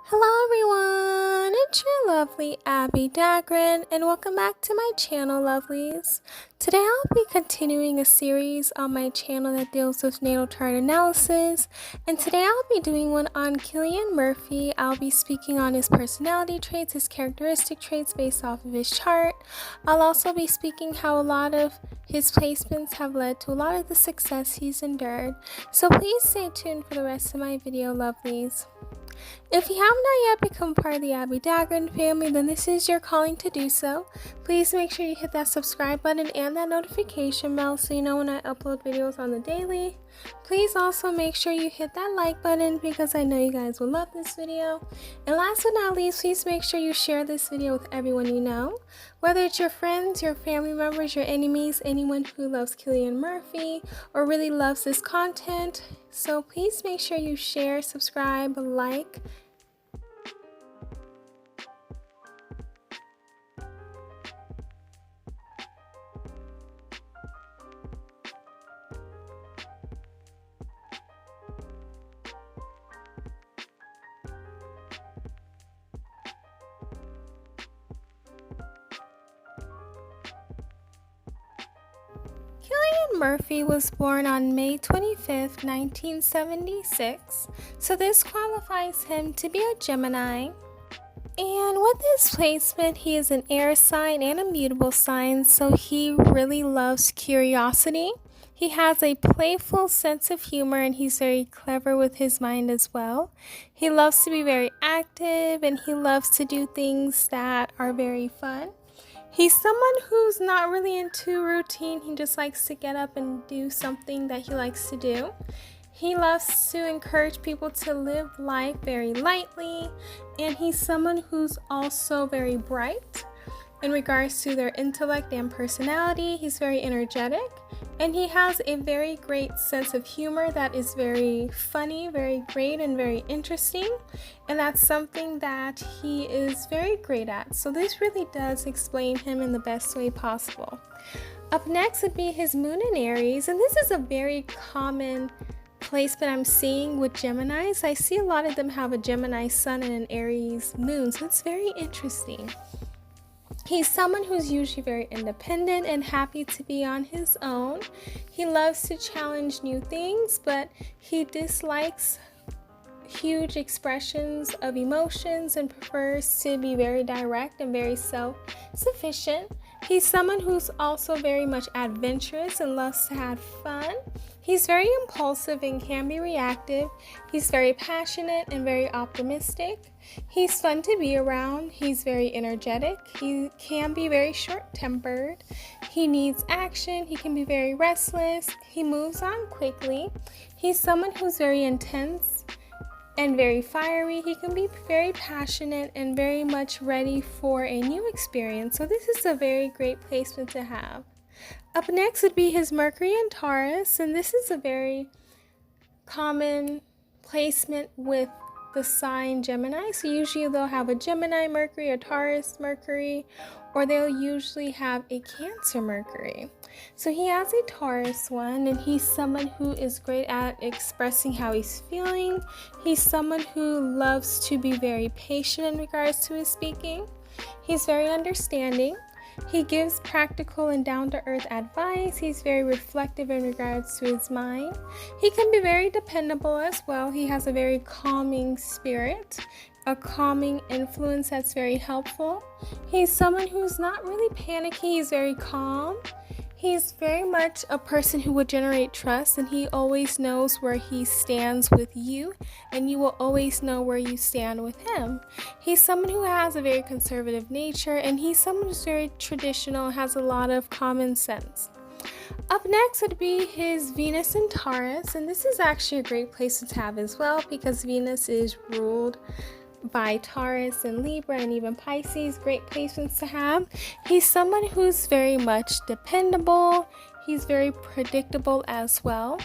Hello everyone, it's your lovely Abbie Dagrin and welcome back to my channel, lovelies. Today I'll be continuing a series on my channel that deals with natal chart analysis, and today I'll be doing one on Cillian Murphy. I'll be speaking on his personality traits, his characteristic traits based off of his chart. I'll also be speaking how a lot of his placements have led to a lot of the success he's endured, so please stay tuned for the rest of my video, lovelies. If you have not yet become part of the Abbie Dagrin family, then this is your calling to do so. Please make sure you hit that subscribe button and that notification bell so you know when I upload videos on the daily. Please also make sure you hit that like button because I know you guys will love this video. And last but not least, please make sure you share this video with everyone you know. Whether it's your friends, your family members, your enemies, anyone who loves Cillian Murphy or really loves this content. So please make sure you share, subscribe, like. Cillian Murphy was born on May 25th, 1976, so this qualifies him to be a Gemini. And with this placement, he is an air sign and a mutable sign, so he really loves curiosity. He has a playful sense of humor and he's very clever with his mind as well. He loves to be very active and he loves to do things that are very fun. He's someone who's not really into routine. He just likes to get up and do something that he likes to do. He loves to encourage people to live life very lightly, and he's someone who's also very bright in regards to their intellect and personality. He's very energetic, and he has a very great sense of humor that is very funny, very great, and very interesting, and that's something that he is very great at. So this really does explain him in the best way possible. Up next would be his moon in Aries, and this is a very common placement I'm seeing with Geminis. I see a lot of them have a Gemini sun and an Aries moon, so it's very interesting. He's someone who's usually very independent and happy to be on his own. He loves to challenge new things, but he dislikes huge expressions of emotions and prefers to be very direct and very self-sufficient. He's someone who's also very much adventurous and loves to have fun. He's very impulsive and can be reactive. He's very passionate and very optimistic. He's fun to be around. He's very energetic. He can be very short-tempered. He needs action. He can be very restless. He moves on quickly. He's someone who's very intense and very fiery. He can be very passionate and very much ready for a new experience. So this is a very great placement to have. Up next would be his Mercury in Taurus, and this is a very common placement with the sign Gemini. So usually they'll have a Gemini Mercury, a Taurus Mercury, or they'll usually have a Cancer Mercury. So he has a Taurus one, and he's someone who is great at expressing how he's feeling. He's someone who loves to be very patient in regards to his speaking. He's very understanding. He gives practical and down-to-earth advice. He's very reflective in regards to his mind. He can be very dependable as well. He has a very calming spirit, a calming influence that's very helpful. He's someone who's not really panicky. He's very calm. He's very much a person who would generate trust, and he always knows where he stands with you, and you will always know where you stand with him. He's someone who has a very conservative nature, and he's someone who's very traditional, has a lot of common sense. Up next would be his Venus in Taurus, and this is actually a great place to have as well because Venus is ruled by Taurus and Libra and even Pisces. Great placements to have. He's someone who's very much dependable. He's very predictable as well.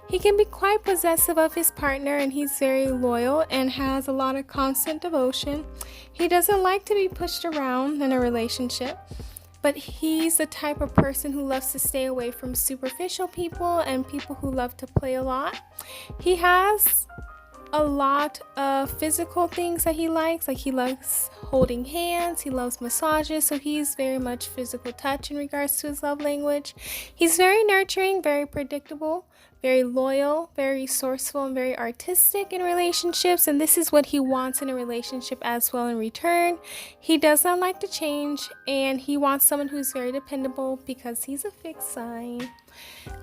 He can be quite possessive of his partner, and he's very loyal and has a lot of constant devotion. He doesn't like to be pushed around in a relationship, but he's the type of person who loves to stay away from superficial people and people who love to play a lot. He has a lot of physical things that he likes. Like he loves holding hands, he loves massages, so he's very much physical touch in regards to his love language. He's very nurturing, very predictable, very loyal, very resourceful, and very artistic in relationships, and this is what he wants in a relationship as well in return. He does not like to change, and he wants someone who's very dependable because he's a fixed sign.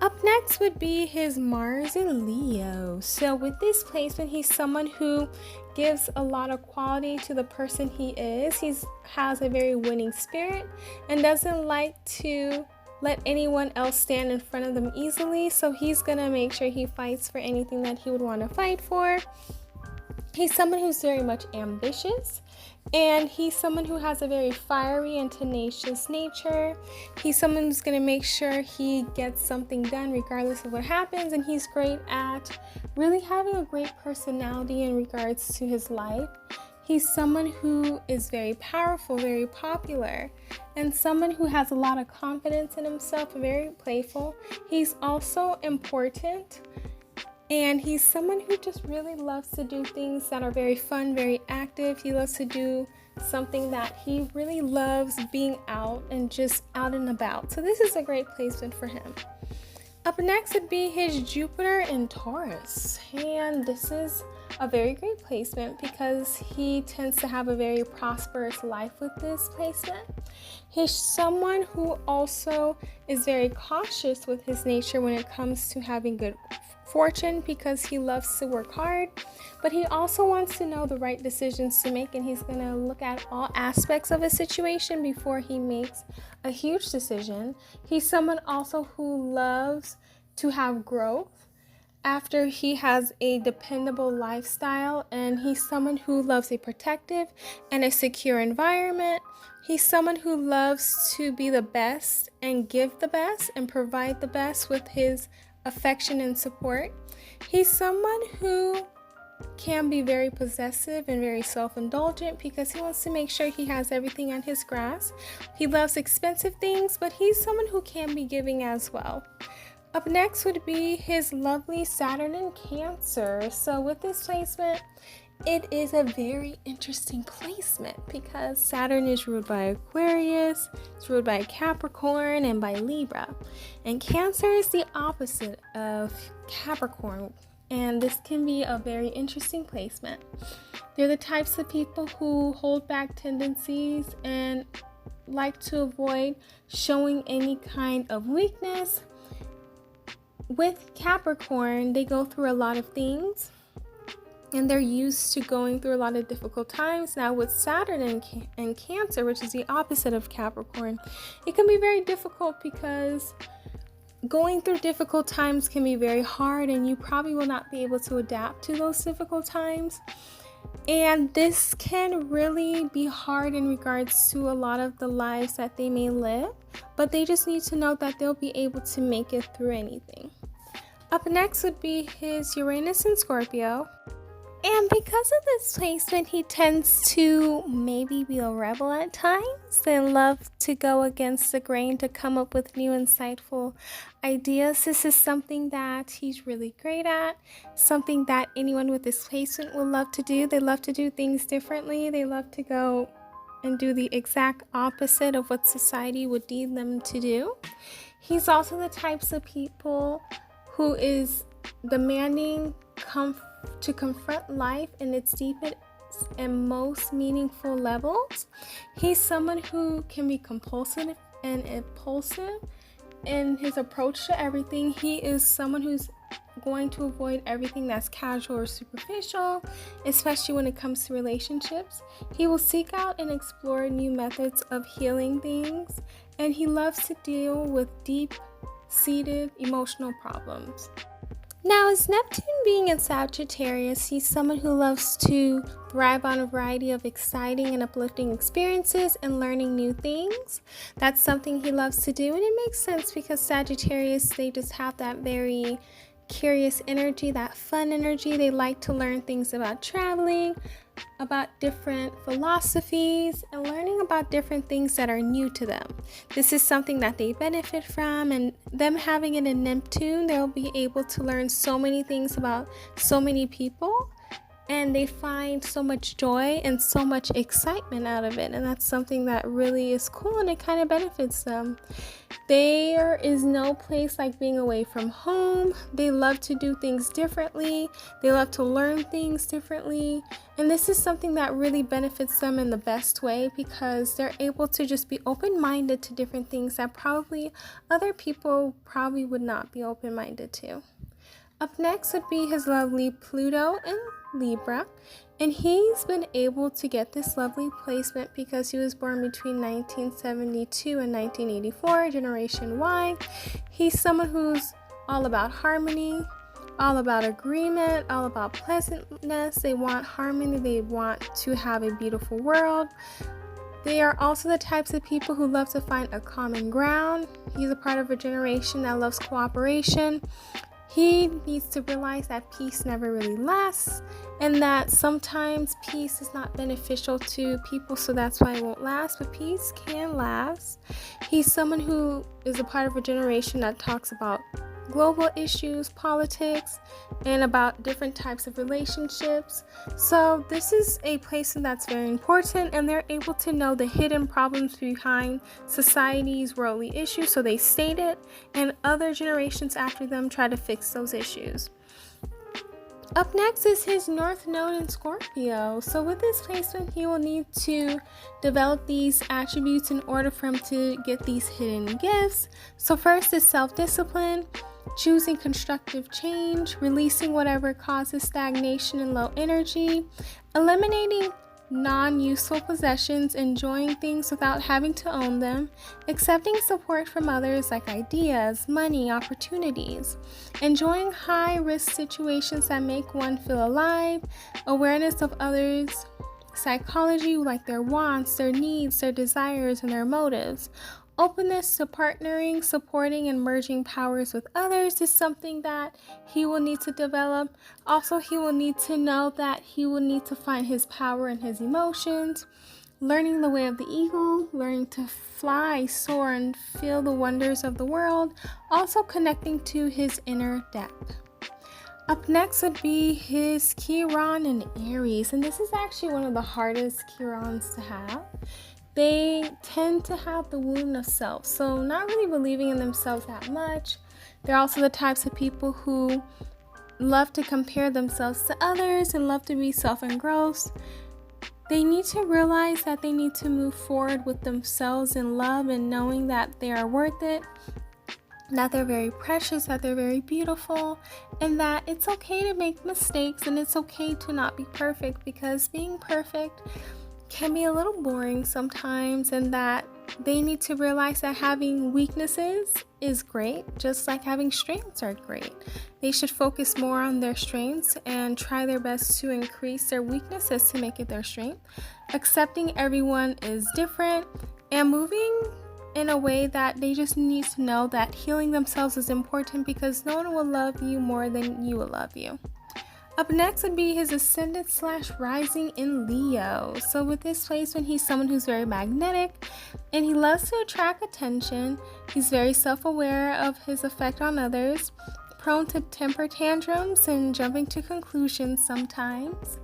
Up next would be his Mars in Leo. So with this placement, he's someone who gives a lot of quality to the person he is. He has a very winning spirit and doesn't like to let anyone else stand in front of them easily. So he's going to make sure he fights for anything that he would want to fight for. He's someone who's very much ambitious, and he's someone who has a very fiery and tenacious nature. He's someone who's going to make sure he gets something done regardless of what happens, and he's great at really having a great personality in regards to his life. He's someone who is very powerful, very popular, and someone who has a lot of confidence in himself, very playful. He's also important. And he's someone who just really loves to do things that are very fun, very active. He loves to do something that he really loves being out and just out and about. So this is a great placement for him. Up next would be his Jupiter in Taurus. And this is a very great placement because he tends to have a very prosperous life with this placement. He's someone who also is very cautious with his nature when it comes to having good fortune because he loves to work hard, but he also wants to know the right decisions to make, and he's going to look at all aspects of a situation before he makes a huge decision. He's someone also who loves to have growth after he has a dependable lifestyle, and he's someone who loves a protective and a secure environment. He's someone who loves to be the best and give the best and provide the best with his affection and support. He's someone who can be very possessive and very self-indulgent because he wants to make sure he has everything on his grasp. He loves expensive things, but he's someone who can be giving as well. Up next would be his lovely Saturn in Cancer. So with this placement, it is a very interesting placement because Saturn is ruled by Aquarius, it's ruled by Capricorn, and by Libra. And Cancer is the opposite of Capricorn, and this can be a very interesting placement. They're the types of people who hold back tendencies and like to avoid showing any kind of weakness. With Capricorn, they go through a lot of things, and they're used to going through a lot of difficult times. Now with Saturn and Cancer, which is the opposite of Capricorn, it can be very difficult because going through difficult times can be very hard, and you probably will not be able to adapt to those difficult times. And this can really be hard in regards to a lot of the lives that they may live, but they just need to know that they'll be able to make it through anything. Up next would be his Uranus in Scorpio. And because of this placement, he tends to maybe be a rebel at times and love to go against the grain to come up with new insightful ideas. This is something that he's really great at, something that anyone with this placement will love to do. They love to do things differently. They love to go and do the exact opposite of what society would deem them to do. He's also the types of people who is demanding to confront life in its deepest and most meaningful levels. He's someone who can be compulsive and impulsive in his approach to everything. He is someone who's going to avoid everything that's casual or superficial, especially when it comes to relationships. He will seek out and explore new methods of healing things, and he loves to deal with deep-seated emotional problems. Now, as Neptune being in Sagittarius, he's someone who loves to thrive on a variety of exciting and uplifting experiences and learning new things. That's something he loves to do, and it makes sense because Sagittarius, they just have that very curious energy, that fun energy. They like to learn things about traveling, about different philosophies, and learning about different things that are new to them. This is something that they benefit from, and them having it in Neptune, they'll be able to learn so many things about so many people and they find so much joy and so much excitement out of it, and that's something that really is cool, and it kind of benefits them. There is no place like being away from home. They love to do things differently. They love to learn things differently. And this is something that really benefits them in the best way, because they're able to just be open-minded to different things that probably other people probably would not be open-minded to. Up next would be his lovely Pluto in Libra, and he's been able to get this lovely placement because he was born between 1972 and 1984, Generation Y. He's someone who's all about harmony, all about agreement, all about pleasantness. They want harmony. They want to have a beautiful world. They are also the types of people who love to find a common ground. He's a part of a generation that loves cooperation. He needs to realize that peace never really lasts, and that sometimes peace is not beneficial to people, so that's why it won't last, but peace can last. He's someone who is a part of a generation that talks about global issues, politics, and about different types of relationships. So this is a placement that's very important, and they're able to know the hidden problems behind society's worldly issues, so they state it, and other generations after them try to fix those issues. Up next is his North Node in Scorpio. So with this placement, he will need to develop these attributes in order for him to get these hidden gifts. So first is self-discipline, choosing constructive change, releasing whatever causes stagnation and low energy, eliminating non-useful possessions, enjoying things without having to own them, accepting support from others like ideas, money, opportunities, enjoying high-risk situations that make one feel alive, awareness of others' psychology, like their wants, their needs, their desires, and their motives. Openness to partnering, supporting, and merging powers with others is something that he will need to develop. Also, he will need to know that he will need to find his power in his emotions, learning the way of the eagle, learning to fly, soar, and feel the wonders of the world, also connecting to his inner depth. Up next would be his Chiron in Aries, and this is actually one of the hardest Chirons to have. They tend to have the wound of self, so not really believing in themselves that much. They're also the types of people who love to compare themselves to others and love to be self-engrossed. They need to realize that they need to move forward with themselves in love and knowing that they are worth it, that they're very precious, that they're very beautiful, and that it's okay to make mistakes and it's okay to not be perfect, because being perfect can be a little boring sometimes, and that they need to realize that having weaknesses is great, just like having strengths are great. They should focus more on their strengths and try their best to increase their weaknesses to make it their strength. Accepting everyone is different, and moving in a way that they just need to know that healing themselves is important, because no one will love you more than you will love you. Up next would be his ascendant/rising in Leo. So with this placement, he's someone who's very magnetic and he loves to attract attention. He's very self-aware of his effect on others, prone to temper tantrums and jumping to conclusions sometimes.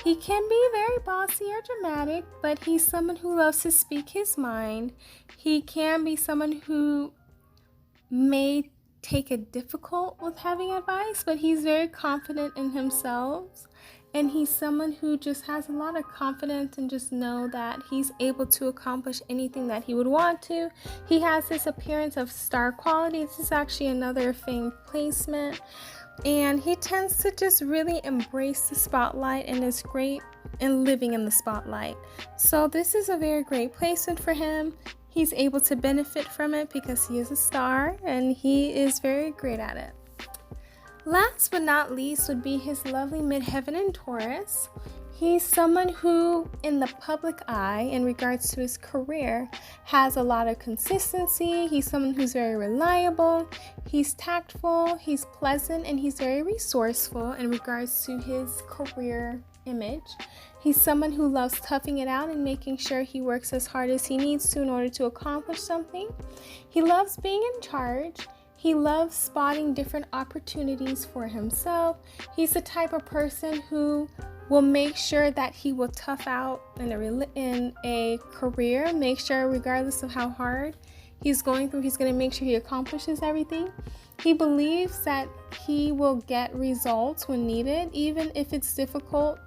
He can be very bossy or dramatic, but he's someone who loves to speak his mind. He can be someone who may take it difficult with having advice, but he's very confident in himself, and he's someone who just has a lot of confidence and just know that he's able to accomplish anything that he would want to. He has this appearance of star quality. This is actually another famed placement, and he tends to just really embrace the spotlight and is great in living in the spotlight. So this is a very great placement for him. He's able to benefit from it because he is a star and he is very great at it. Last but not least would be his lovely midheaven in Taurus. He's someone who, in the public eye, in regards to his career, has a lot of consistency. He's someone who's very reliable. He's tactful, he's pleasant, and he's very resourceful in regards to his career image. He's someone who loves toughing it out and making sure he works as hard as he needs to in order to accomplish something. He loves being in charge. He loves spotting different opportunities for himself. He's the type of person who will make sure that he will tough out in a career. Make sure, regardless of how hard he's going through, he's going to make sure he accomplishes everything. He believes that he will get results when needed, even if it's difficult.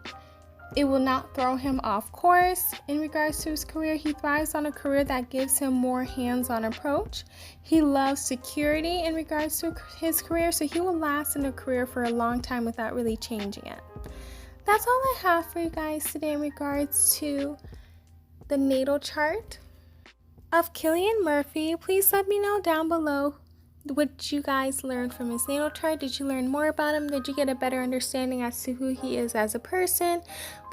It will not throw him off course. In regards to his career, he thrives on a career that gives him more hands-on approach. He loves security in regards to his career, so he will last in a career for a long time without really changing it. That's all I have for you guys today in regards to the natal chart of Cillian Murphy. Please let me know down below what you guys learned from his natal chart. Did you learn more about him? Did you get a better understanding as to who he is as a person?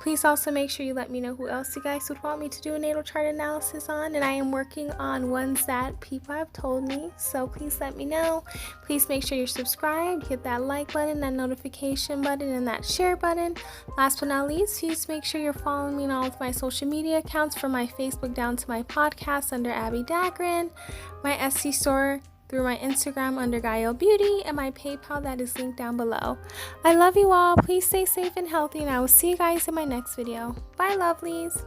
Please also make sure you let me know who else you guys would want me to do a natal chart analysis on, and I am working on ones that people have told me, so please let me know. Please make sure you're subscribed, hit that like button, that notification button, and that share button. Last but not least, please make sure you're following me on all of my social media accounts, from my Facebook down to my podcast under Abbie Dagrin, my Etsy store through my Instagram under Gael Beauty, and my PayPal that is linked down below. I love you all. Please stay safe and healthy, and I will see you guys in my next video. Bye, lovelies.